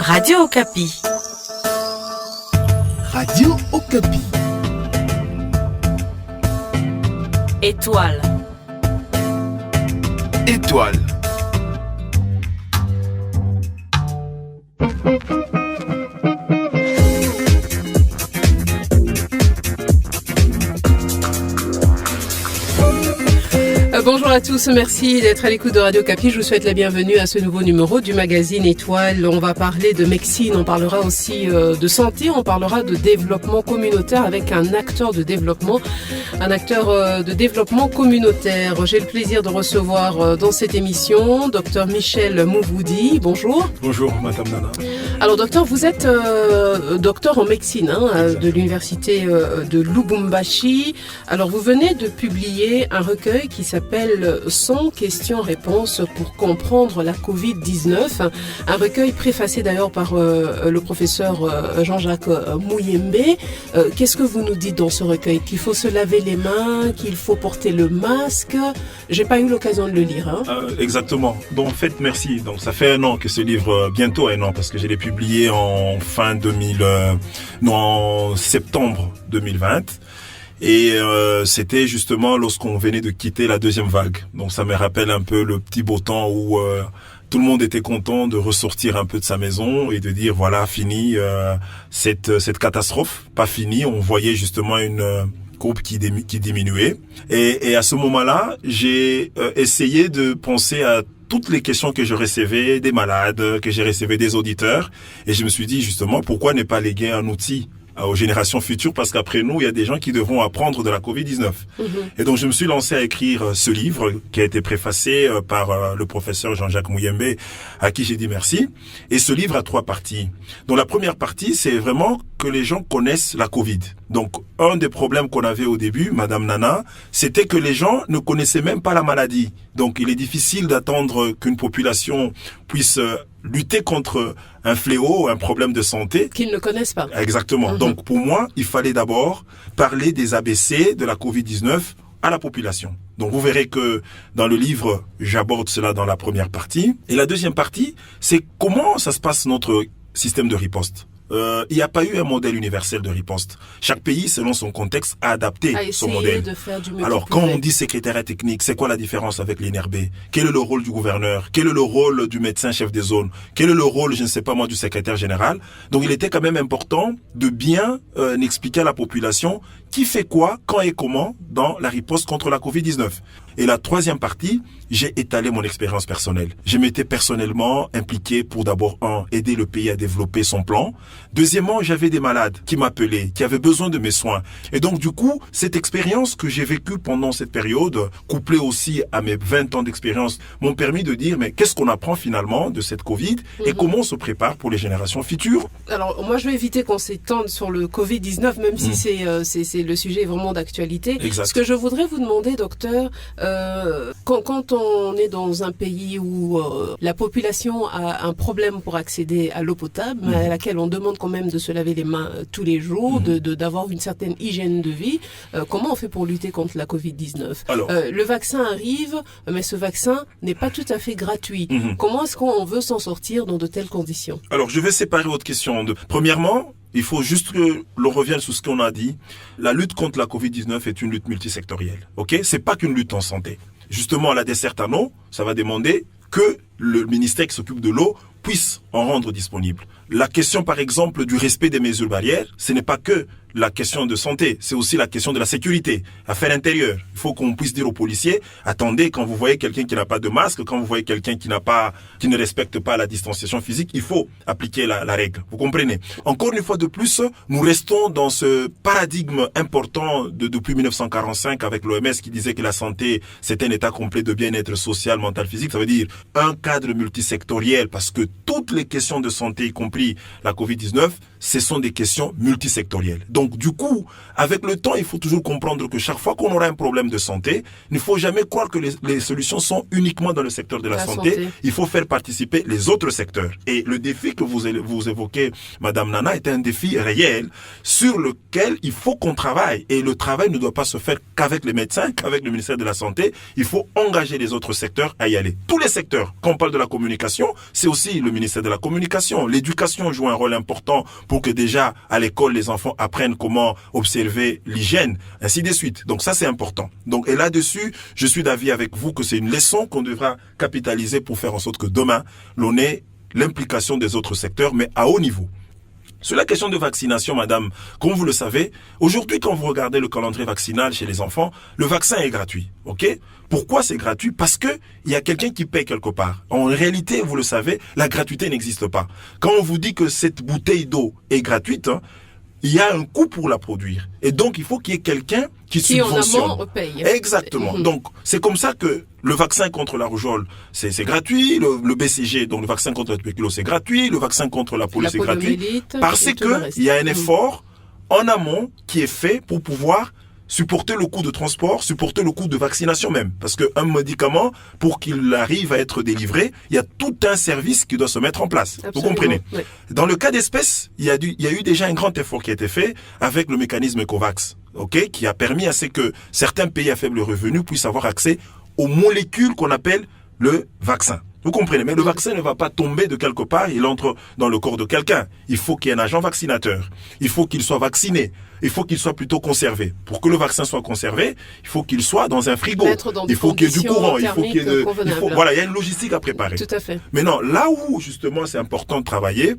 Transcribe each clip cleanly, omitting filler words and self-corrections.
Radio Okapi. Radio Okapi. Étoile. Étoile. Bonjour à tous, merci d'être à l'écoute de Radio Okapi. Je vous souhaite la bienvenue à ce nouveau numéro du magazine Étoile. On va parler de médecine, on parlera aussi de santé, on parlera de développement communautaire avec un acteur de développement communautaire. J'ai le plaisir de recevoir dans cette émission Dr Michel Mouvoudi. Bonjour. Bonjour Madame Nana. Alors docteur, vous êtes docteur en médecine de l'université de Lubumbashi. Alors vous venez de publier un recueil qui s'appelle 100 questions-réponses pour comprendre la Covid-19. Un recueil préfacé d'ailleurs par le professeur Jean-Jacques Mouyembe. Qu'est-ce que vous nous dites dans ce recueil? Qu'il faut se laver les mains, qu'il faut porter le masque? J'ai pas eu l'occasion de le lire. Exactement. Donc en fait, merci. Donc ça fait un an que ce livre, bientôt un an, parce que je l'ai publié en septembre 2020. Et c'était justement lorsqu'on venait de quitter la deuxième vague. Donc ça me rappelle un peu le petit beau temps où tout le monde était content de ressortir un peu de sa maison et de dire voilà, fini cette catastrophe, pas fini. On voyait justement une courbe qui diminuait. Et à ce moment-là, j'ai essayé de penser à toutes les questions que je recevais des malades, que j'ai recevais des auditeurs. Et je me suis dit justement, pourquoi ne pas léguer un outil aux générations futures, parce qu'après nous, il y a des gens qui devront apprendre de la Covid-19. Et donc, je me suis lancé à écrire ce livre qui a été préfacé par le professeur Jean-Jacques Mouyembe, à qui j'ai dit merci. Et ce livre a 3 parties. Donc, la première partie, c'est vraiment que les gens connaissent la Covid. Donc, un des problèmes qu'on avait au début, Madame Nana, c'était que les gens ne connaissaient même pas la maladie. Donc, il est difficile d'attendre qu'une population puisse lutter contre un fléau, un problème de santé qu'ils ne connaissent pas. Exactement. Donc pour moi, il fallait d'abord parler des ABC de la Covid-19 à la population. Donc vous verrez que dans le livre, j'aborde cela dans la première partie. Et la deuxième partie, c'est comment ça se passe notre système de riposte. Il n'y a pas eu un modèle universel de riposte. Chaque pays, selon son contexte, a adapté son modèle. De faire du Alors, quand on dit secrétariat technique, c'est quoi la différence avec l'INRB? Quel est le rôle du gouverneur? Quel est le rôle du médecin chef des zones? Quel est le rôle, je ne sais pas moi, du secrétaire général? Donc, il était quand même important de bien expliquer à la population qui fait quoi, quand et comment dans la riposte contre la Covid-19. Et la troisième partie, j'ai étalé mon expérience personnelle. Je m'étais personnellement impliqué pour d'abord, aider le pays à développer son plan. Deuxièmement, j'avais des malades qui m'appelaient, qui avaient besoin de mes soins. Et donc, du coup, cette expérience que j'ai vécue pendant cette période, couplée aussi à mes 20 ans d'expérience, m'ont permis de dire, mais qu'est-ce qu'on apprend finalement de cette Covid et comment on se prépare pour les générations futures? Alors, moi, je vais éviter qu'on s'étende sur le Covid-19, même si c'est le sujet est vraiment d'actualité. Exact. Ce que je voudrais vous demander, docteur, quand on est dans un pays où la population a un problème pour accéder à l'eau potable, mais à laquelle on demande quand même de se laver les mains tous les jours, d'avoir une certaine hygiène de vie, comment on fait pour lutter contre la Covid-19? Alors, le vaccin arrive, mais ce vaccin n'est pas tout à fait gratuit. Comment est-ce qu'on veut s'en sortir dans de telles conditions? Alors, je vais séparer votre question en deux. Premièrement, il faut juste que l'on revienne sur ce qu'on a dit. La lutte contre la Covid-19 est une lutte multisectorielle. Ok? C'est pas qu'une lutte en santé. Justement, la desserte en eau, ça va demander que le ministère qui s'occupe de l'eau puisse en rendre disponible. La question, par exemple, du respect des mesures barrières, ce n'est pas que la question de santé, c'est aussi la question de la sécurité, affaires intérieures. Il faut qu'on puisse dire aux policiers, attendez, quand vous voyez quelqu'un qui n'a pas de masque, quand vous voyez quelqu'un qui ne respecte pas la distanciation physique, il faut appliquer la règle. Vous comprenez? Encore une fois de plus, nous restons dans ce paradigme important depuis 1945 avec l'OMS qui disait que la santé, c'est un état complet de bien-être social, mental, physique. Ça veut dire un cadre multisectoriel parce que toutes les questions de santé, y compris la Covid-19, ce sont des questions multisectorielles. Donc, du coup, avec le temps, il faut toujours comprendre que chaque fois qu'on aura un problème de santé, il ne faut jamais croire que les solutions sont uniquement dans le secteur de la santé. Il faut faire participer les autres secteurs. Et le défi que vous évoquez, Madame Nana, est un défi réel sur lequel il faut qu'on travaille. Et le travail ne doit pas se faire qu'avec les médecins, qu'avec le ministère de la Santé. Il faut engager les autres secteurs à y aller. Tous les secteurs. Quand on parle de la communication, c'est aussi le ministère de la Communication. L'éducation joue un rôle important pour que déjà à l'école les enfants apprennent comment observer l'hygiène, ainsi de suite. Donc ça c'est important. Donc et là-dessus, je suis d'avis avec vous que c'est une leçon qu'on devra capitaliser pour faire en sorte que demain l'on ait l'implication des autres secteurs, mais à haut niveau. Sur la question de vaccination, madame, comme vous le savez, aujourd'hui, quand vous regardez le calendrier vaccinal chez les enfants, le vaccin est gratuit, ok? Pourquoi c'est gratuit? Parce que il y a quelqu'un qui paye quelque part. En réalité, vous le savez, la gratuité n'existe pas. Quand on vous dit que cette bouteille d'eau est gratuite, il y a un coût pour la produire. Et donc, il faut qu'il y ait quelqu'un qui subventionne. En amont paye. Exactement. Donc, c'est comme ça que le vaccin contre la rougeole, c'est gratuit. Le BCG, donc le vaccin contre la tuberculose, c'est gratuit. Le vaccin contre la polio, c'est gratuit. Parce que il y a un effort en amont qui est fait pour pouvoir supporter le coût de transport, supporter le coût de vaccination même. Parce qu'un médicament, pour qu'il arrive à être délivré, il y a tout un service qui doit se mettre en place. Absolument. Vous comprenez? Oui. Dans le cas d'espèce, il y a eu déjà un grand effort qui a été fait avec le mécanisme COVAX, ok, qui a permis à ce que certains pays à faible revenu puissent avoir accès aux molécules qu'on appelle le vaccin. Vous comprenez? Mais le vaccin ne va pas tomber de quelque part, il entre dans le corps de quelqu'un. Il faut qu'il y ait un agent vaccinateur. Il faut qu'il soit vacciné. Il faut qu'il soit plutôt conservé. Pour que le vaccin soit conservé, il faut qu'il soit dans un frigo. Il faut qu'il y ait du courant. Il faut qu'il y ait voilà, il y a une logistique à préparer. Tout à fait. Maintenant, là où justement c'est important de travailler,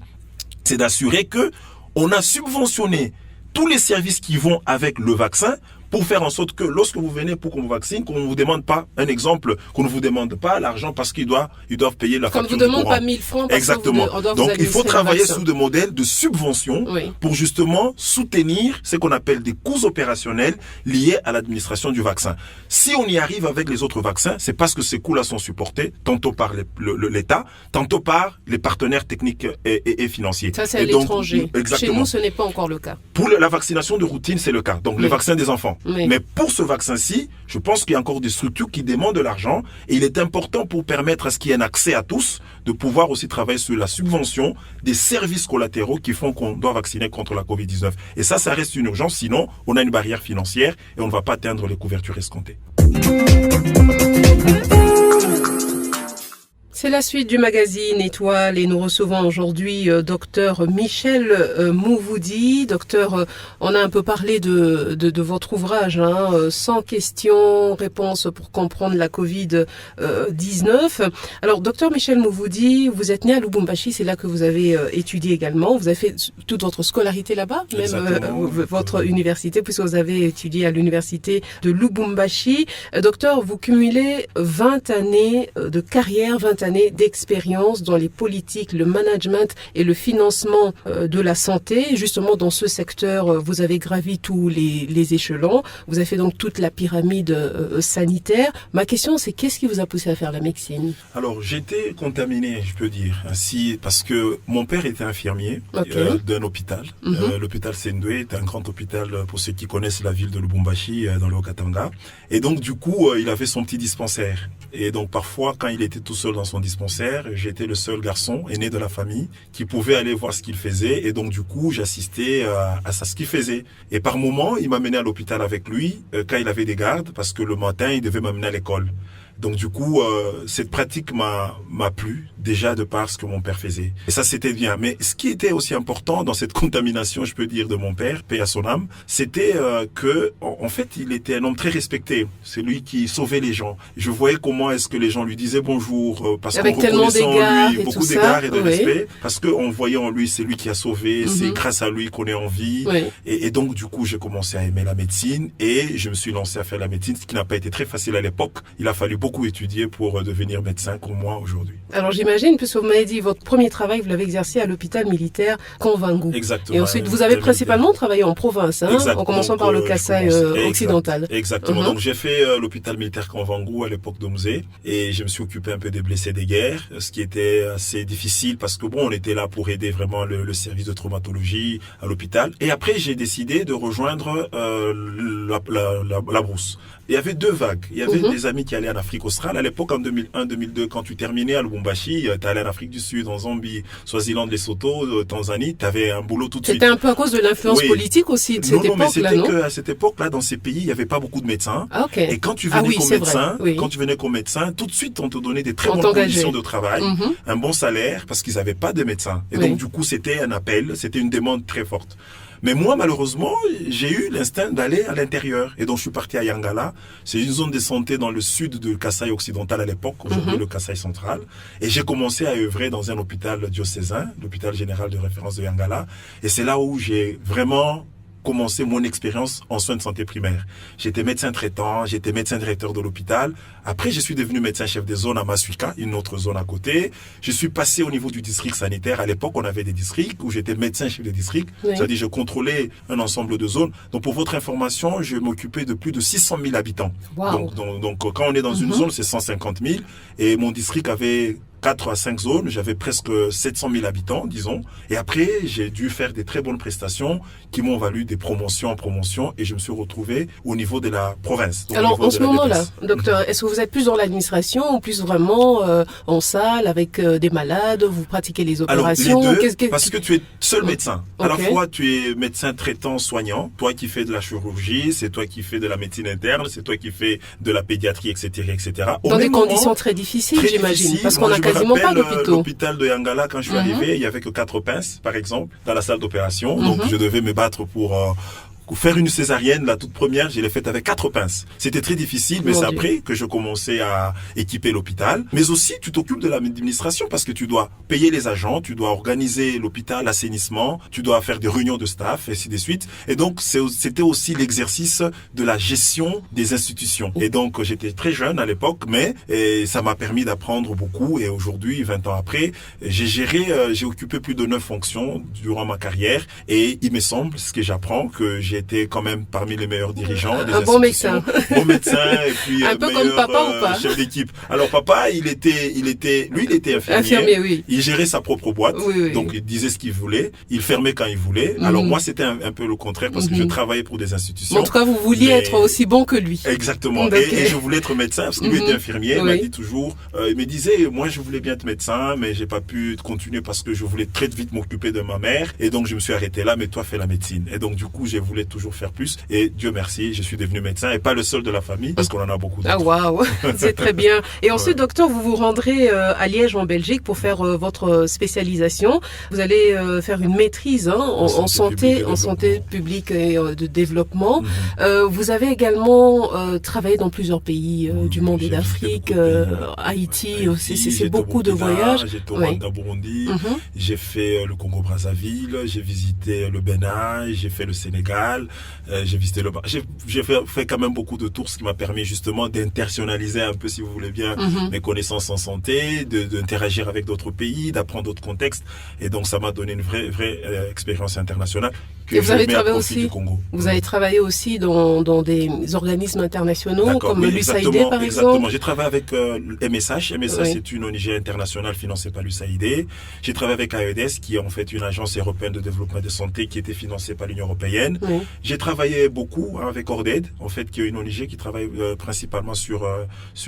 c'est d'assurer que on a subventionné tous les services qui vont avec le vaccin pour faire en sorte que lorsque vous venez pour qu'on vous vaccine, qu'on ne vous demande pas, un exemple, qu'on ne vous demande pas l'argent parce qu'ils doivent payer la facture du courant. Qu'on ne vous demande pas 1000 francs parce exactement. Donc il faut travailler sous des modèles de subvention oui. pour justement soutenir ce qu'on appelle des coûts opérationnels liés à l'administration du vaccin. Si on y arrive avec les autres vaccins, c'est parce que ces coûts-là sont supportés tantôt par l'État, tantôt par les partenaires techniques et financiers. Ça, c'est à l'étranger. Chez nous, ce n'est pas encore le cas. Pour la vaccination de routine, c'est le cas. Donc oui. Les vaccins des enfants. Oui. Mais pour ce vaccin-ci, je pense qu'il y a encore des structures qui demandent de l'argent et il est important pour permettre à ce qu'il y ait un accès à tous de pouvoir aussi travailler sur la subvention des services collatéraux qui font qu'on doit vacciner contre la Covid-19. Et ça reste une urgence, sinon on a une barrière financière et on ne va pas atteindre les couvertures escomptées. C'est la suite du magazine Étoile et nous recevons aujourd'hui docteur Michel Mouvoudi. Docteur, on a un peu parlé de votre ouvrage, 100 questions, réponses pour comprendre la Covid-19. Alors, docteur Michel Mouvoudi, vous êtes né à Lubumbashi, c'est là que vous avez étudié également. Vous avez fait toute votre scolarité là-bas, même votre université, puisque vous avez étudié à l'université de Lubumbashi. Docteur, vous cumulez 20 années de carrière, 20 années d'expérience dans les politiques, le management et le financement de la santé. Justement, dans ce secteur, vous avez gravi tous les échelons. Vous avez fait donc toute la pyramide sanitaire. Ma question, c'est qu'est-ce qui vous a poussé à faire la médecine? Alors, j'étais contaminé, je peux dire, ainsi, parce que mon père était infirmier d'un hôpital. L'hôpital Sendwe est un grand hôpital, pour ceux qui connaissent la ville de Lubumbashi, dans le Haut-Katanga. Et donc, du coup, il avait son petit dispensaire. Et donc, parfois, quand il était tout seul dans son dispensaire, j'étais le seul garçon aîné de la famille qui pouvait aller voir ce qu'il faisait. Et donc, du coup, j'assistais à ce qu'il faisait. Et par moments, il m'amenait à l'hôpital avec lui quand il avait des gardes, parce que le matin, il devait m'amener à l'école. Donc du coup, cette pratique m'a plu déjà de par ce que mon père faisait. Et ça, c'était bien. Mais ce qui était aussi important dans cette contamination, je peux dire, de mon père, paix à son âme, c'était que, en fait, il était un homme très respecté. C'est lui qui sauvait les gens. Je voyais comment est-ce que les gens lui disaient bonjour, parce qu'on reconnaissait en lui beaucoup d'égards et de respect, parce qu'on voyait en lui, c'est lui qui a sauvé, c'est grâce à lui qu'on est en vie. Oui. Et donc, du coup, j'ai commencé à aimer la médecine et je me suis lancé à faire la médecine, ce qui n'a pas été très facile à l'époque. Il a fallu beaucoup beaucoup étudié pour devenir médecin comme moi aujourd'hui. Alors j'imagine, puisque vous m'avez dit votre premier travail, vous l'avez exercé à l'hôpital militaire Kanvango. Exactement. Et ensuite, vous avez principalement travaillé en province, en commençant par le Kasaï occidental. Exactement. Donc j'ai fait l'hôpital militaire Kanvango à l'époque d'Omzé et je me suis occupé un peu des blessés des guerres, ce qui était assez difficile parce que bon, on était là pour aider vraiment le service de traumatologie à l'hôpital. Et après, j'ai décidé de rejoindre la brousse. Il y avait 2 vagues. Il y avait des amis qui allaient en Afrique australe. À l'époque, en 2001-2002, quand tu terminais à Lubumbashi, tu allais en Afrique du Sud, en Zambie, Swaziland, Lesotho, Tanzanie, tu avais un boulot tout de suite. C'était un peu à cause de l'influence politique aussi de cette époque-là, non? Non, mais c'était qu'à cette époque-là, dans ces pays, il n'y avait pas beaucoup de médecins. Ah, okay. Et quand tu venais quand tu venais comme médecin, tout de suite, on te donnait des très bonnes conditions de travail, un bon salaire, parce qu'ils n'avaient pas de médecins. Et donc, du coup, c'était un appel, c'était une demande très forte. Mais moi, malheureusement, j'ai eu l'instinct d'aller à l'intérieur. Et donc, je suis parti à Yangala. C'est une zone de santé dans le sud de Kasaï occidental à l'époque, aujourd'hui le Kasaï central. Et j'ai commencé à œuvrer dans un hôpital diocésain, l'hôpital général de référence de Yangala. Et c'est là où j'ai vraiment commencé mon expérience en soins de santé primaire. J'étais médecin traitant, j'étais médecin directeur de l'hôpital. Après, je suis devenu médecin chef de zone à Masuika, une autre zone à côté. Je suis passé au niveau du district sanitaire. À l'époque, on avait des districts où j'étais médecin chef de district. C'est-à-dire, je contrôlais un ensemble de zones. Donc, pour votre information, je m'occupais de plus de 600 000 habitants. Wow. Donc, quand on est dans une zone, c'est 150 000. Et mon district avait 4 à 5 zones, j'avais presque 700 000 habitants, disons. Et après, j'ai dû faire des très bonnes prestations qui m'ont valu des promotions en promotion et je me suis retrouvé au niveau de la province. Alors, en ce moment-là, docteur, est-ce que vous êtes plus dans l'administration ou plus vraiment en salle avec des malades, vous pratiquez les opérations? Alors, les deux, parce que tu es seul médecin. À la fois, tu es médecin traitant soignant, toi qui fais de la chirurgie, c'est toi qui fais de la médecine interne, c'est toi qui fais de la pédiatrie, etc., etc. Dans des conditions très difficiles, j'imagine, parce qu'on a quasiment pas d'hôpitaux. L'hôpital de Yangala, quand je suis arrivé, il y avait que 4 pinces, par exemple, dans la salle d'opération. Donc, je devais me battre pour faire une césarienne, la toute première, je l'ai faite avec 4 pinces. C'était très difficile, mais c'est après que je commençais à équiper l'hôpital. Mais aussi, tu t'occupes de l'administration parce que tu dois payer les agents, tu dois organiser l'hôpital, l'assainissement, tu dois faire des réunions de staff, et ainsi de suite. Et donc, c'était aussi l'exercice de la gestion des institutions. Et donc, j'étais très jeune à l'époque, mais ça m'a permis d'apprendre beaucoup. Et aujourd'hui, 20 ans après, j'ai occupé plus de 9 fonctions durant ma carrière. Et il me semble, ce que j'apprends, que j'ai été quand même parmi les meilleurs dirigeants des bon médecin. Bon médecin et puis un peu comme papa ou pas? Chef d'équipe. Alors papa, il était infirmier. Oui. Il gérait sa propre boîte. Oui. Donc il disait ce qu'il voulait, il fermait quand il voulait. Alors moi c'était un peu le contraire parce que je travaillais pour des institutions. En tout cas, vous vouliez être aussi bon que lui. Exactement. Et je voulais être médecin parce qu'il était infirmier. Il m'a dit toujours, il me disait, moi je voulais bien être médecin, mais j'ai pas pu continuer parce que je voulais très vite m'occuper de ma mère. Et donc je me suis arrêté là, mais toi fais la médecine. Et donc du coup, j'ai voulu toujours faire plus. Et Dieu merci, je suis devenu médecin et pas le seul de la famille parce qu'on en a beaucoup d'autres. Ah waouh, c'est très bien. Et ensuite, docteur, vous vous rendrez à Liège en Belgique pour faire votre spécialisation. Vous allez faire une maîtrise en santé publique et de développement. Vous avez également travaillé dans plusieurs pays du monde et d'Afrique, Haïti aussi. C'est beaucoup de voyages. J'étais au Rwanda, Burundi. J'ai fait le Congo-Brazzaville. J'ai visité le Bénin. J'ai fait le Sénégal. J'ai visité j'ai fait quand même beaucoup de tours, ce qui m'a permis justement d'internationaliser un peu, si vous voulez bien, mes connaissances en santé, d'interagir avec d'autres pays, d'apprendre d'autres contextes. Et donc, ça m'a donné une vraie expérience internationale. Et vous avez travaillé aussi, vous avez travaillé aussi dans des organismes internationaux comme l'USAID par exemple. Exactement. J'ai travaillé avec MSH. MSH, c'est une ONG internationale financée par l'USAID. J'ai travaillé avec AEDES, qui est en fait une agence européenne de développement de santé qui était financée par l'Union européenne. J'ai travaillé beaucoup avec ORDED, en fait, qui est une ONG qui travaille principalement sur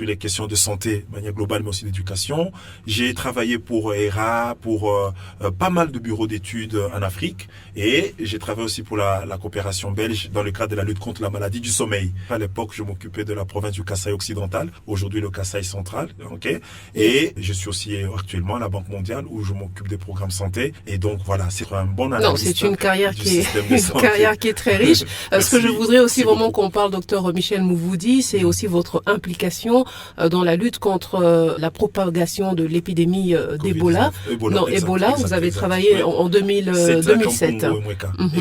les questions de santé de manière globale, mais aussi d'éducation. J'ai travaillé pour ERA, pour pas mal de bureaux d'études en Afrique, et j'ai travaillé aussi pour la coopération belge dans le cadre de la lutte contre la maladie du sommeil. À l'époque, je m'occupais de la province du Kasaï occidental, aujourd'hui le Kasaï central, et je suis aussi actuellement à la Banque mondiale où je m'occupe des programmes santé. Et donc voilà, c'est un bon analyste. Non, c'est une carrière qui est très riche. Ce que je voudrais aussi vraiment qu'on parle, docteur Michel Mouvoudi, c'est aussi votre implication dans la lutte contre la propagation de l'épidémie d'Ebola. Ebola, vous avez travaillé en 2007.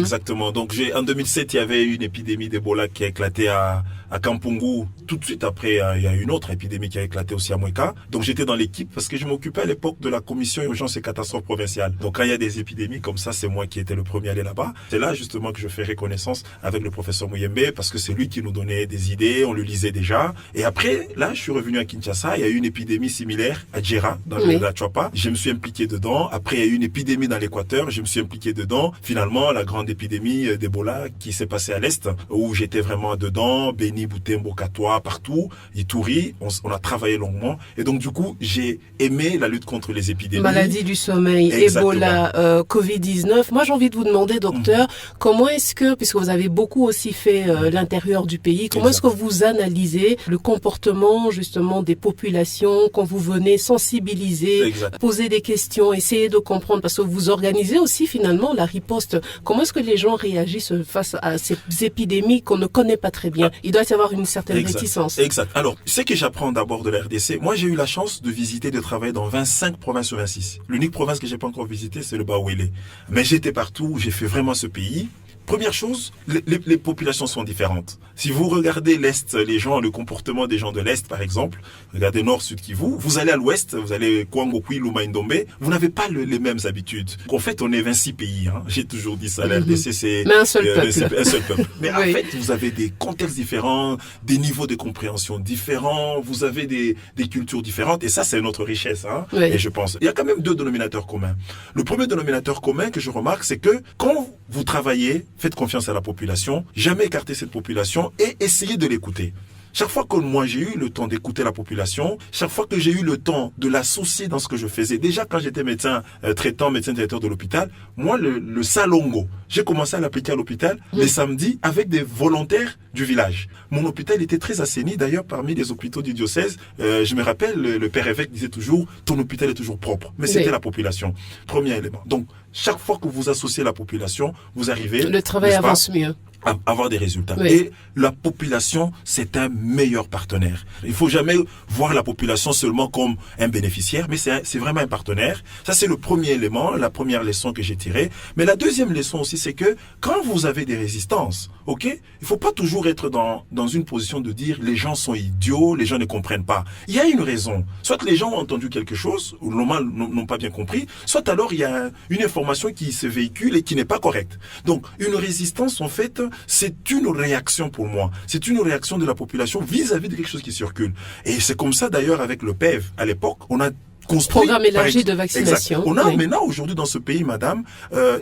Exactement. Donc en 2007, il y avait une épidémie d'Ebola qui a éclaté à Kampungu. Tout de suite après, il y a une autre épidémie qui a éclaté aussi à Mweka. Donc j'étais dans l'équipe parce que je m'occupais à l'époque de la commission urgence et catastrophes provinciales. Donc quand il y a des épidémies comme ça, c'est moi qui étais le premier à aller là-bas. C'est là justement que je fais reconnaissance avec le professeur Muyembe parce que c'est lui qui nous donnait des idées, on le lisait déjà. Et après, là, je suis revenu à Kinshasa. Il y a eu une épidémie similaire à Djera, dans la Chouapa. Je me suis impliqué dedans. Après, il y a eu une épidémie dans l'Équateur. Je me suis impliqué dedans. Finalement, la grande épidémie d'Ebola qui s'est passée à l'Est, où j'étais vraiment dedans. Beni, Butembo, Katoa, partout. Ituri. On a travaillé longuement. Et donc, du coup, j'ai aimé la lutte contre les épidémies. Maladie du sommeil, Exactement. Ebola, Covid-19. Moi, j'ai envie de vous demander, docteur, comment est-ce que, puisque vous avez beaucoup aussi fait l'intérieur du pays, comment est-ce que vous analysez le comportement, justement, des populations quand vous venez sensibiliser, poser des questions, essayer de comprendre, parce que vous organisez aussi, finalement, la riposte. Comment est-ce que les gens réagissent face à ces épidémies qu'on ne connaît pas très bien? Il doit y avoir une certaine réticence. Exact. Alors, ce que j'apprends d'abord de la RDC, moi, j'ai eu la chance de visiter, de travailler dans 25 provinces sur 26. L'unique province que j'ai pas encore visitée, c'est le Bawele. Mais j'étais partout, j'ai fait vraiment ce pays. Première chose, les populations sont différentes. Si vous regardez l'Est, les gens, le comportement des gens de l'Est, par exemple, regardez Nord, Sud, Kivu, vous allez à l'Ouest, vous allez Kouangokui, Luma, Ndombe, vous n'avez pas les mêmes habitudes. En fait, on est 26 pays, hein. J'ai toujours dit ça, la RDC, c'est mais un seul peuple. Un seul peuple. Mais en fait, vous avez des contextes différents, des niveaux de compréhension différents, vous avez des cultures différentes, et ça, c'est notre richesse, hein. Et je pense, il y a quand même deux dénominateurs communs. Le premier dénominateur commun que je remarque, c'est que quand vous travaillez, faites confiance à la population, jamais écarter cette population et essayez de l'écouter. Chaque fois que moi j'ai eu le temps d'écouter la population, chaque fois que j'ai eu le temps de l'associer dans ce que je faisais, déjà quand j'étais médecin traitant, médecin directeur de l'hôpital, moi le salongo, j'ai commencé à l'appliquer à l'hôpital les samedis avec des volontaires du village. Mon hôpital était très assaini, d'ailleurs parmi les hôpitaux du diocèse, je me rappelle, le père évêque disait toujours, ton hôpital est toujours propre, mais c'était la population. Premier élément. Donc chaque fois que vous associez la population, vous arrivez... Le travail avance mieux. À avoir des résultats. Et la population, c'est un meilleur partenaire. Il faut jamais voir la population seulement comme un bénéficiaire, mais c'est vraiment un partenaire. Ça, c'est le premier élément, la première leçon que j'ai tirée. Mais la deuxième leçon aussi, c'est que quand vous avez des résistances, ok, il faut pas toujours être dans une position de dire les gens sont idiots, les gens ne comprennent pas. Il y a une raison. Soit les gens ont entendu quelque chose, ou n'ont pas bien compris, soit alors il y a une information qui se véhicule et qui n'est pas correcte. Donc, une résistance, en fait, c'est une réaction pour moi. C'est une réaction de la population vis-à-vis de quelque chose qui circule. Et c'est comme ça d'ailleurs avec le PEV. À l'époque, on a construit... Programme élargi de vaccination. Exact. On a maintenant aujourd'hui dans ce pays, madame,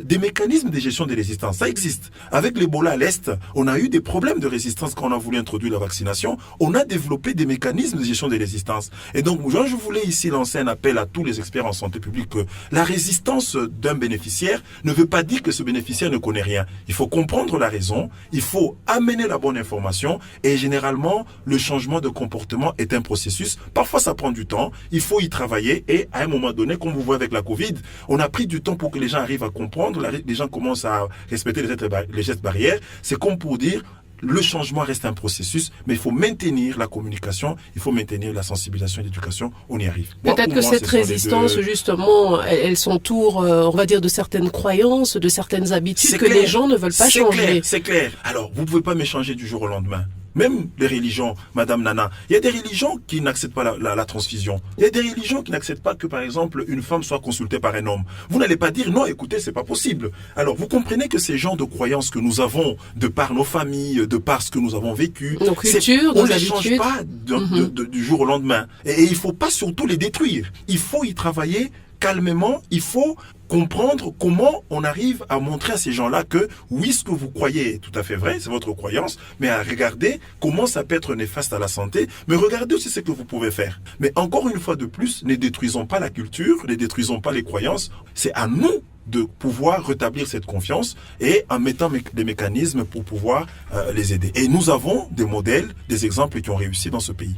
des mécanismes de gestion des résistances. Ça existe. Avec l'Ebola à l'Est, on a eu des problèmes de résistance quand on a voulu introduire la vaccination. On a développé des mécanismes de gestion des résistances. Et donc, je voulais ici lancer un appel à tous les experts en santé publique que la résistance d'un bénéficiaire ne veut pas dire que ce bénéficiaire ne connaît rien. Il faut comprendre la raison, il faut amener la bonne information et généralement, le changement de comportement est un processus. Parfois, ça prend du temps. Il faut y travailler. Et à un moment donné, comme vous voyez avec la Covid, on a pris du temps pour que les gens arrivent à comprendre, les gens commencent à respecter les gestes barrières. C'est comme pour dire, le changement reste un processus, mais il faut maintenir la communication, il faut maintenir la sensibilisation et l'éducation, on y arrive. Peut-être que cette résistance, justement, elle s'entoure, on va dire, de certaines croyances, de certaines habitudes que les gens ne veulent pas changer. C'est clair. Alors, vous ne pouvez pas m'échanger du jour au lendemain. Même les religions, Madame Nana, il y a des religions qui n'acceptent pas la transfusion. Il y a des religions qui n'acceptent pas que, par exemple, une femme soit consultée par un homme. Vous n'allez pas dire, non, écoutez, c'est pas possible. Alors, vous comprenez que ces genres de croyances que nous avons, de par nos familles, de par ce que nous avons vécu, nos cultures, on ne les change pas du jour au lendemain. Et il faut pas surtout les détruire. Il faut y travailler calmement, il faut comprendre comment on arrive à montrer à ces gens-là que oui, ce que vous croyez est tout à fait vrai, c'est votre croyance, mais à regarder comment ça peut être néfaste à la santé, mais regardez aussi ce que vous pouvez faire. Mais encore une fois de plus, ne détruisons pas la culture, ne détruisons pas les croyances, c'est à nous de pouvoir rétablir cette confiance et en mettant des mécanismes pour pouvoir les aider. Et nous avons des modèles, des exemples qui ont réussi dans ce pays.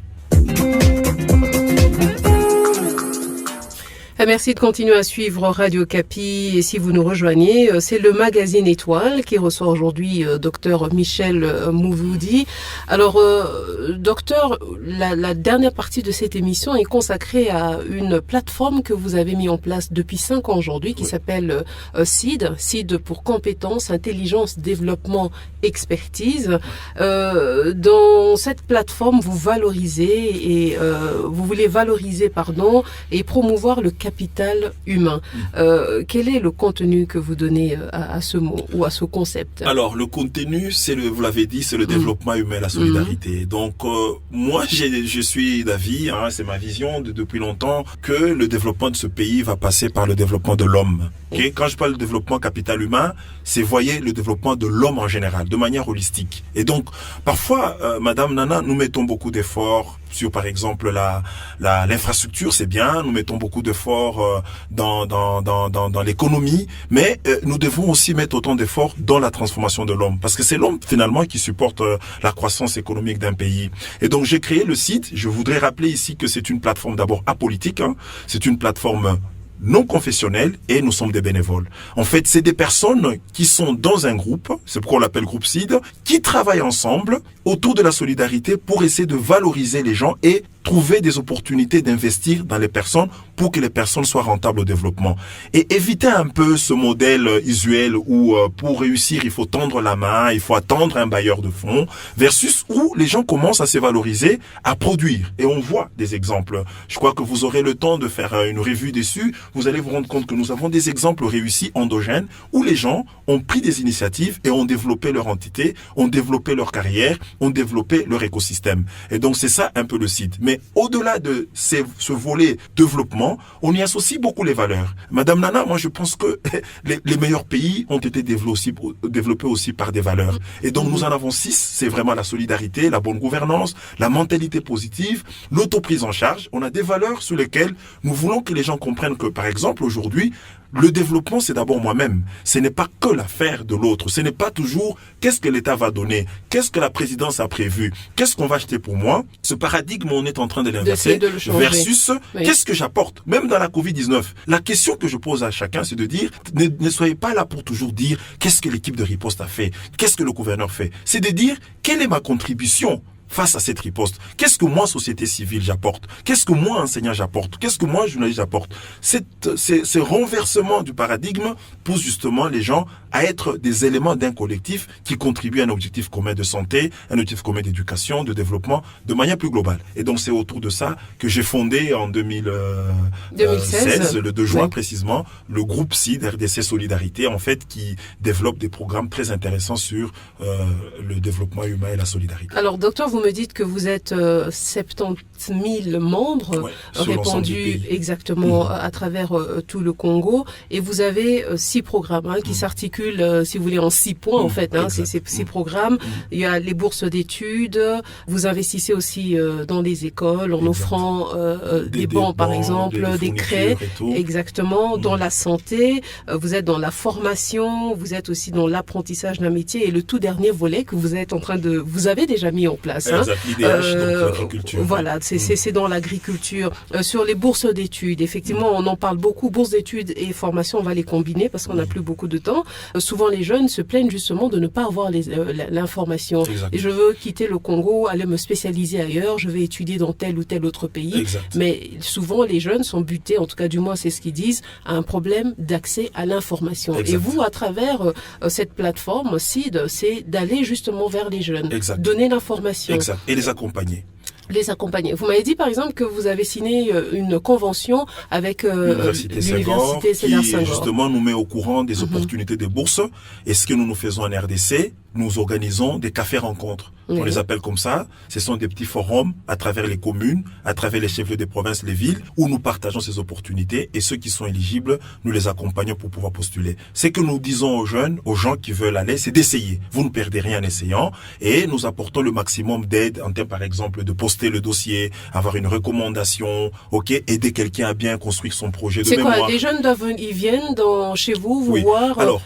Merci de continuer à suivre Radio Capi. Et si vous nous rejoignez, c'est le magazine Étoile qui reçoit aujourd'hui docteur Michel Mouvoudi. Alors, docteur, la dernière partie de cette émission est consacrée à une plateforme que vous avez mis en place depuis 5 ans aujourd'hui qui s'appelle CID pour compétences, intelligence, développement, expertise. Dans cette plateforme, vous valorisez et vous voulez valoriser, et promouvoir le capital humain. Quel est le contenu que vous donnez à ce mot ou à ce concept? Alors, le contenu, vous l'avez dit, c'est le développement humain et la solidarité. Donc, moi, je suis d'avis, c'est ma vision depuis longtemps, que le développement de ce pays va passer par le développement de l'homme. Okay? Quand je parle de développement capital humain, c'est, voyez, le développement de l'homme en général, de manière holistique. Et donc, parfois, Madame Nana, nous mettons beaucoup d'efforts sur, par exemple, l'infrastructure, c'est bien. Nous mettons beaucoup d'efforts dans l'économie, mais nous devons aussi mettre autant d'efforts dans la transformation de l'homme, parce que c'est l'homme finalement qui supporte la croissance économique d'un pays. Et donc, j'ai créé le site. Je voudrais rappeler ici que c'est une plateforme d'abord apolitique. C'est une plateforme non confessionnels et nous sommes des bénévoles. En fait, c'est des personnes qui sont dans un groupe, c'est pourquoi on l'appelle groupe CID, qui travaillent ensemble autour de la solidarité pour essayer de valoriser les gens et trouver des opportunités d'investir dans les personnes pour que les personnes soient rentables au développement. Et éviter un peu ce modèle usuel où pour réussir, il faut tendre la main, il faut attendre un bailleur de fonds, versus où les gens commencent à se valoriser, à produire. Et on voit des exemples. Je crois que vous aurez le temps de faire une revue dessus. Vous allez vous rendre compte que nous avons des exemples réussis endogènes où les gens ont pris des initiatives et ont développé leur entité, ont développé leur carrière, ont développé leur écosystème. Et donc c'est ça un peu le site. Mais au-delà de ce volet développement, on y associe beaucoup les valeurs. Madame Nana, moi je pense que les meilleurs pays ont été développés aussi par des valeurs. Et donc nous en avons 6, c'est vraiment la solidarité, la bonne gouvernance, la mentalité positive, l'autoprise en charge. On a des valeurs sur lesquelles nous voulons que les gens comprennent que, par exemple, aujourd'hui, le développement, c'est d'abord moi-même. Ce n'est pas que l'affaire de l'autre. Ce n'est pas toujours qu'est-ce que l'État va donner, qu'est-ce que la présidence a prévu, qu'est-ce qu'on va acheter pour moi. Ce paradigme, on est en train de l'inverser versus qu'est-ce que j'apporte. Même dans la Covid-19, la question que je pose à chacun, c'est de dire, ne soyez pas là pour toujours dire qu'est-ce que l'équipe de riposte a fait, qu'est-ce que le gouverneur fait. C'est de dire quelle est ma contribution face à cette riposte. Qu'est-ce que moi, société civile, j'apporte? Qu'est-ce que moi, enseignant, j'apporte? Qu'est-ce que moi, journaliste, j'apporte? Ce renversement du paradigme pousse justement les gens à être des éléments d'un collectif qui contribue à un objectif commun de santé, un objectif commun d'éducation, de développement, de manière plus globale. Et donc, c'est autour de ça que j'ai fondé en 2016, le 2 juin précisément, le groupe CID, RDC Solidarité, en fait, qui développe des programmes très intéressants sur le développement humain et la solidarité. Alors, docteur, vous me dites que vous êtes 70 000 membres répandus exactement à travers tout le Congo, et vous avez 6 programmes qui s'articulent, si vous voulez, en 6 points en fait. C'est 6 programmes. Il y a les bourses d'études. Vous investissez aussi dans les écoles en offrant des bancs, par exemple, des craies, exactement. Dans la santé, vous êtes dans la formation, vous êtes aussi dans l'apprentissage d'un métier, et le tout dernier volet que vous êtes vous avez déjà mis en place. L'IDH, donc l'agriculture. Voilà, c'est dans l'agriculture. Sur les bourses d'études, effectivement, on en parle beaucoup. Bourses d'études et formation, on va les combiner parce qu'on n'a plus beaucoup de temps. Souvent, les jeunes se plaignent justement de ne pas avoir l'information. Et je veux quitter le Congo, aller me spécialiser ailleurs, je vais étudier dans tel ou tel autre pays. Exact. Mais souvent, les jeunes sont butés, en tout cas du moins c'est ce qu'ils disent, à un problème d'accès à l'information. Et vous, à travers cette plateforme, CID, c'est d'aller justement vers les jeunes, donner l'information. Exact. Et les accompagner. Vous m'avez dit par exemple que vous avez signé une convention avec l'université Sédar Senghor, qui justement nous met au courant des opportunités de bourse. Et ce que nous faisons en RDC, nous organisons des cafés rencontres. On les appelle comme ça. Ce sont des petits forums à travers les communes, à travers les chefs-lieux des provinces, les villes, où nous partageons ces opportunités, et ceux qui sont éligibles, nous les accompagnons pour pouvoir postuler. Ce que nous disons aux jeunes, aux gens qui veulent aller, c'est d'essayer. Vous ne perdez rien en essayant, et nous apportons le maximum d'aide en termes, par exemple, de poster le dossier, avoir une recommandation, aider quelqu'un à bien construire son projet de mémoire. C'est quoi? Les jeunes ils viennent chez vous, vous voir. Alors,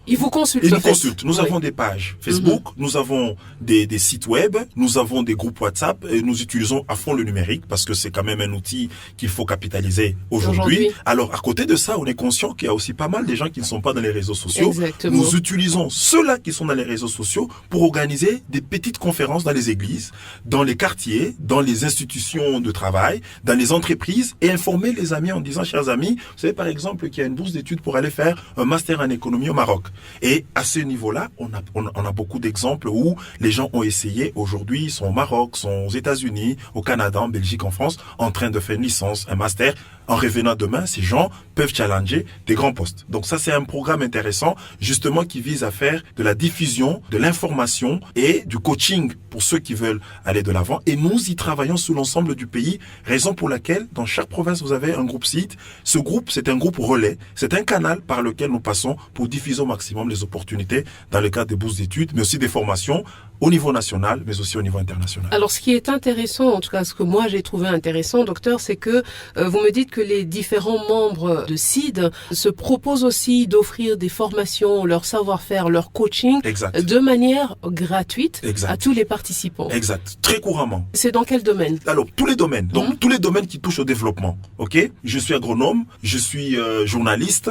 ils vous consultent. Ils nous consultent. Nous avons des pages Facebook, nous avons des des sites web, nous avons des groupes WhatsApp et nous utilisons à fond le numérique parce que c'est quand même un outil qu'il faut capitaliser aujourd'hui. Alors, à côté de ça, on est conscient qu'il y a aussi pas mal de gens qui ne sont pas dans les réseaux sociaux. Exactement. Nous utilisons ceux-là qui sont dans les réseaux sociaux pour organiser des petites conférences dans les églises, dans les quartiers, dans les institutions de travail, dans les entreprises et informer les amis en disant, chers amis, vous savez par exemple qu'il y a une bourse d'études pour aller faire un master en économie au Maroc. Et à ce niveau-là, on a beaucoup d'exemples où les gens ont essayé. Aujourd'hui, ils sont au Maroc, sont aux États-Unis, au Canada, en Belgique, en France, en train de faire une licence, un master. En revenant demain, ces gens peuvent challenger des grands postes. Donc ça, c'est un programme intéressant, justement, qui vise à faire de la diffusion, de l'information et du coaching pour ceux qui veulent aller de l'avant. Et nous y travaillons sur l'ensemble du pays, raison pour laquelle, dans chaque province, vous avez un groupe site. Ce groupe, c'est un groupe relais. C'est un canal par lequel nous passons pour diffuser au maximum les opportunités dans le cadre des bourses d'études, mais aussi des formations au niveau national, mais aussi au niveau international. Alors, ce qui est intéressant, en tout cas, ce que moi j'ai trouvé intéressant, docteur, c'est que vous me dites que les différents membres de CID se proposent aussi d'offrir des formations, leur savoir-faire, leur coaching, Exact. de manière gratuite Exact. à tous les participants. Exact. Très couramment. C'est dans quel domaine? Alors, tous les domaines. Donc, tous les domaines qui touchent au développement. OK? Je suis agronome, je suis journaliste,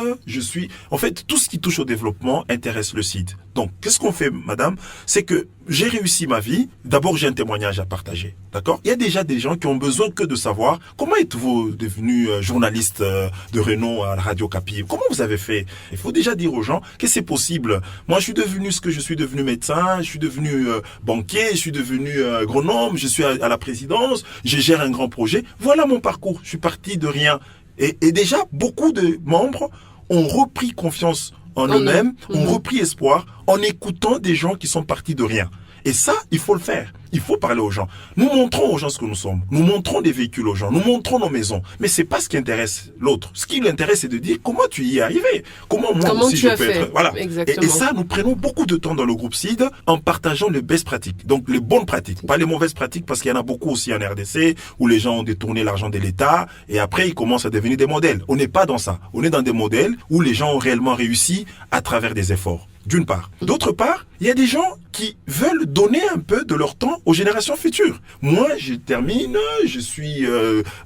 en fait, tout ce qui touche au développement intéresse le CID. Donc, qu'est-ce qu'on fait, madame? C'est que j'ai réussi ma vie. D'abord, j'ai un témoignage à partager. D'accord? Il y a déjà des gens qui ont besoin que de savoir comment êtes-vous devenu journaliste de renom à la Radio Capi? Comment vous avez fait? Il faut déjà dire aux gens que c'est possible. Moi, je suis devenu ce que je suis devenu médecin, je suis devenu banquier, je suis devenu agronome, je suis à la présidence, je gère un grand projet. Voilà mon parcours. Je suis parti de rien. Et déjà, beaucoup de membres ont repris confiance en eux-mêmes, ont repris espoir en écoutant des gens qui sont partis de rien. Et ça, il faut le faire. Il faut parler aux gens. Nous montrons aux gens ce que nous sommes. Nous montrons des véhicules aux gens. Nous montrons nos maisons. Mais c'est pas ce qui intéresse l'autre. Ce qui l'intéresse, c'est de dire comment tu y es arrivé. Comment moi aussi je peux être. Voilà. Et ça, nous prenons beaucoup de temps dans le groupe CID en partageant les best pratiques. Donc, les bonnes pratiques. Pas les mauvaises pratiques parce qu'il y en a beaucoup aussi en RDC où les gens ont détourné l'argent de l'État et après, ils commencent à devenir des modèles. On n'est pas dans ça. On est dans des modèles où les gens ont réellement réussi à travers des efforts. D'une part. D'autre part, il y a des gens qui veulent donner un peu de leur temps aux générations futures. Moi, je termine, je suis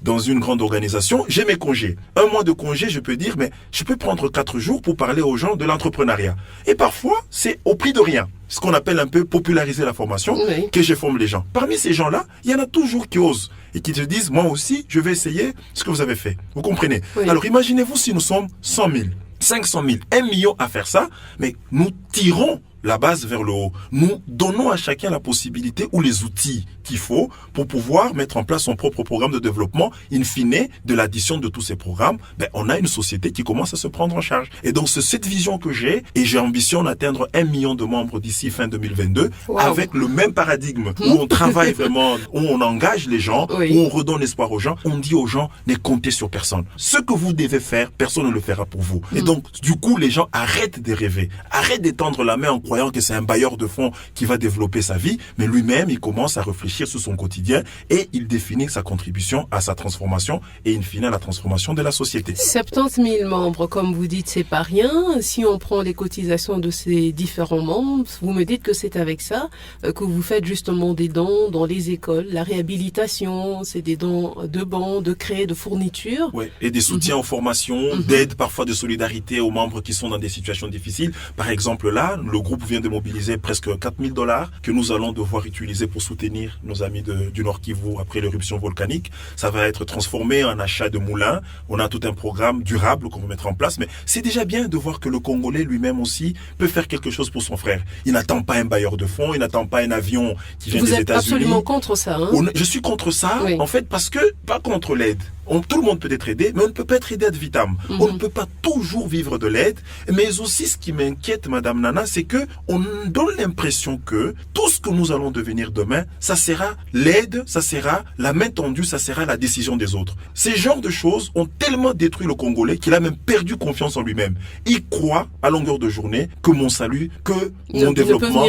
dans une grande organisation, j'ai mes congés. Un mois de congé, je peux dire, mais je peux prendre 4 jours pour parler aux gens de l'entrepreneuriat. Et parfois, c'est au prix de rien. Ce qu'on appelle un peu populariser la formation, que je forme les gens. Parmi ces gens-là, il y en a toujours qui osent et qui te disent, moi aussi, je vais essayer ce que vous avez fait. Vous comprenez? Alors, imaginez-vous si nous sommes 100 000. 500 000, 1 million à faire ça, mais nous tirons la base vers le haut. Nous donnons à chacun la possibilité ou les outils qu'il faut pour pouvoir mettre en place son propre programme de développement. In fine, de l'addition de tous ces programmes, on a une société qui commence à se prendre en charge. Et donc, c'est cette vision que j'ai et j'ai ambition d'atteindre 1 million de membres d'ici fin 2022 avec le même paradigme où on travaille vraiment, où on engage les gens, où on redonne l'espoir aux gens. On dit aux gens, ne comptez sur personne. Ce que vous devez faire, personne ne le fera pour vous. Et donc, du coup, les gens arrêtent de rêver, arrêtent d'étendre la main en croyant que c'est un bailleur de fonds qui va développer sa vie, mais lui-même, il commence à réfléchir sur son quotidien et il définit sa contribution à sa transformation et in fine à la transformation de la société. 70 000 membres, comme vous dites, c'est pas rien. Si on prend les cotisations de ces différents membres, vous me dites que c'est avec ça que vous faites justement des dons dans les écoles, la réhabilitation, c'est des dons de bancs, de craies, de fournitures. Oui, et des soutiens aux formations, d'aide parfois de solidarité aux membres qui sont dans des situations difficiles. Par exemple, là, le groupe vient de mobiliser presque $4 000 que nous allons devoir utiliser pour soutenir nos amis du Nord Kivu après l'éruption volcanique. Ça va être transformé en achat de moulins. On a tout un programme durable qu'on va mettre en place. Mais c'est déjà bien de voir que le Congolais lui-même aussi peut faire quelque chose pour son frère. Il n'attend pas un bailleur de fonds, il n'attend pas un avion qui vient des États-Unis. Vous êtes absolument contre ça, hein? Je suis contre ça, en fait, parce que, pas contre l'aide. Tout le monde peut être aidé, mais on ne peut pas être aidé ad vitam. On ne peut pas toujours vivre de l'aide. Mais aussi, ce qui m'inquiète, Madame Nana, c'est que on donne l'impression que tout ce que nous allons devenir demain, ça sera l'aide, ça sera la main tendue, ça sera la décision des autres. Ces genres de choses ont tellement détruit le Congolais qu'il a même perdu confiance en lui-même. Il croit à longueur de journée que mon salut, que mon développement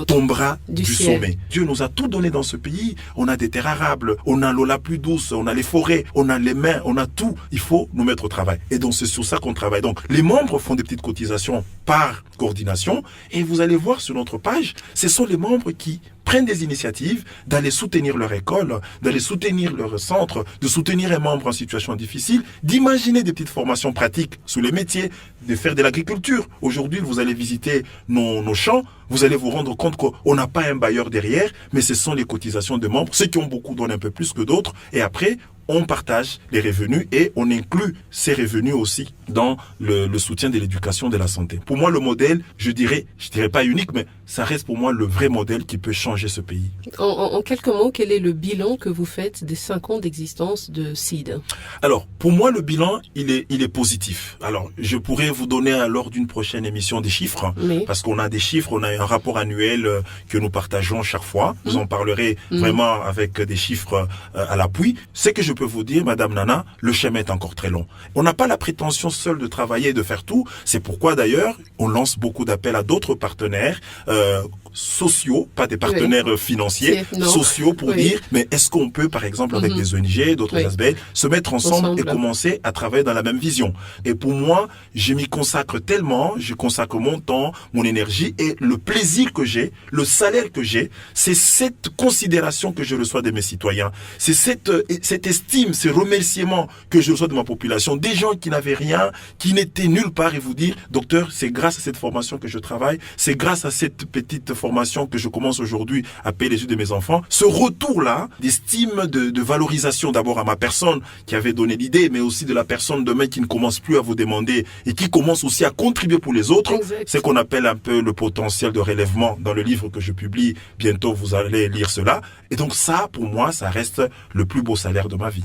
tombera du sommet. Dieu nous a tout donné dans ce pays. On a des terres arables, on a l'eau la plus douce, on a les forêts, on a les mains, on a tout. Il faut nous mettre au travail. Et donc, c'est sur ça qu'on travaille. Donc, les membres font des petites cotisations par coordination. Et vous allez voir sur notre page, ce sont les membres qui prennent des initiatives d'aller soutenir leur école, d'aller soutenir leur centre, de soutenir un membre en situation difficile, d'imaginer des petites formations pratiques sur les métiers, de faire de l'agriculture. Aujourd'hui, vous allez visiter nos champs, vous allez vous rendre compte qu'on n'a pas un bailleur derrière, mais ce sont les cotisations de membres. Ceux qui ont beaucoup donnent un peu plus que d'autres. Et après, on partage les revenus et on inclut ces revenus aussi dans le soutien de l'éducation de la santé. Pour moi, le modèle, je dirais pas unique, mais ça reste pour moi le vrai modèle qui peut changer ce pays. En quelques mots, quel est le bilan que vous faites des 5 ans d'existence de CID? Alors, pour moi, le bilan, il est positif. Alors, je pourrais vous donner lors d'une prochaine émission des chiffres, parce qu'on a des chiffres, on a un rapport annuel que nous partageons chaque fois. Vous en parlerez vraiment avec des chiffres à l'appui. Ce que je peux vous dire, Madame Nana, le chemin est encore très long. On n'a pas la prétention seule de travailler et de faire tout. C'est pourquoi d'ailleurs, on lance beaucoup d'appels à d'autres partenaires sociaux, pas des partenaires financiers, sociaux pour dire, mais est-ce qu'on peut, par exemple, avec des ONG, d'autres ASBL, se mettre ensemble et commencer à travailler dans la même vision. Et pour moi, je m'y consacre tellement, je consacre mon temps, mon énergie et le plaisir que j'ai, le salaire que j'ai, c'est cette considération que je reçois de mes citoyens. C'est cette estime, ces remerciements que je reçois de ma population, des gens qui n'avaient rien, qui n'étaient nulle part et vous dire, docteur, c'est grâce à cette formation que je travaille, c'est grâce à cette petite formation que je commence aujourd'hui à payer les yeux de mes enfants. Ce retour-là d'estime, de valorisation d'abord à ma personne qui avait donné l'idée, mais aussi de la personne demain qui ne commence plus à vous demander et qui commence aussi à contribuer pour les autres. C'est qu'on appelle un peu le potentiel de relèvement dans le livre que je publie. Bientôt, vous allez lire cela. Et donc ça, pour moi, ça reste le plus beau salaire de ma vie.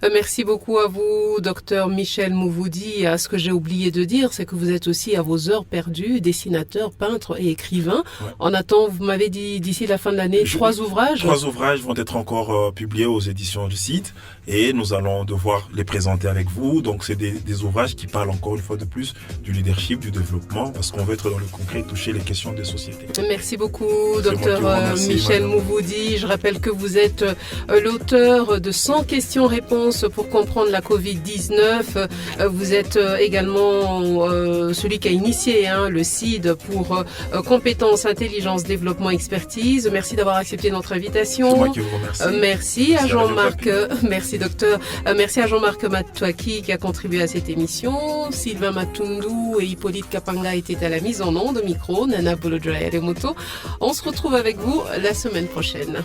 Merci beaucoup à vous, docteur Michel Mouvoudi. Ce que j'ai oublié de dire, c'est que vous êtes aussi à vos heures perdues, dessinateur, peintre et écrivain. Ouais. On attend, vous m'avez dit, d'ici la fin de l'année, 3 ouvrages. 3 ouvrages vont être encore publiés aux éditions du CID et nous allons devoir les présenter avec vous. Donc c'est des ouvrages qui parlent encore une fois de plus du leadership, du développement, parce qu'on veut être dans le concret, toucher les questions des sociétés. Merci beaucoup, docteur Michel Mouvoudi. Je rappelle que vous êtes l'auteur de 100 questions-réponses pour comprendre la Covid-19. Vous êtes également celui qui a initié le CID pour compétences, intelligence, développement, expertise. Merci d'avoir accepté notre invitation. C'est moi qui vous remercie. Merci à Jean-Marc. Merci docteur. Merci à Jean-Marc Matouaki qui a contribué à cette émission. Sylvain Matundu et Hippolyte Kapanga étaient à la mise en onde, micro, Nana Bolodjoya Remoto. On se retrouve avec vous la semaine prochaine.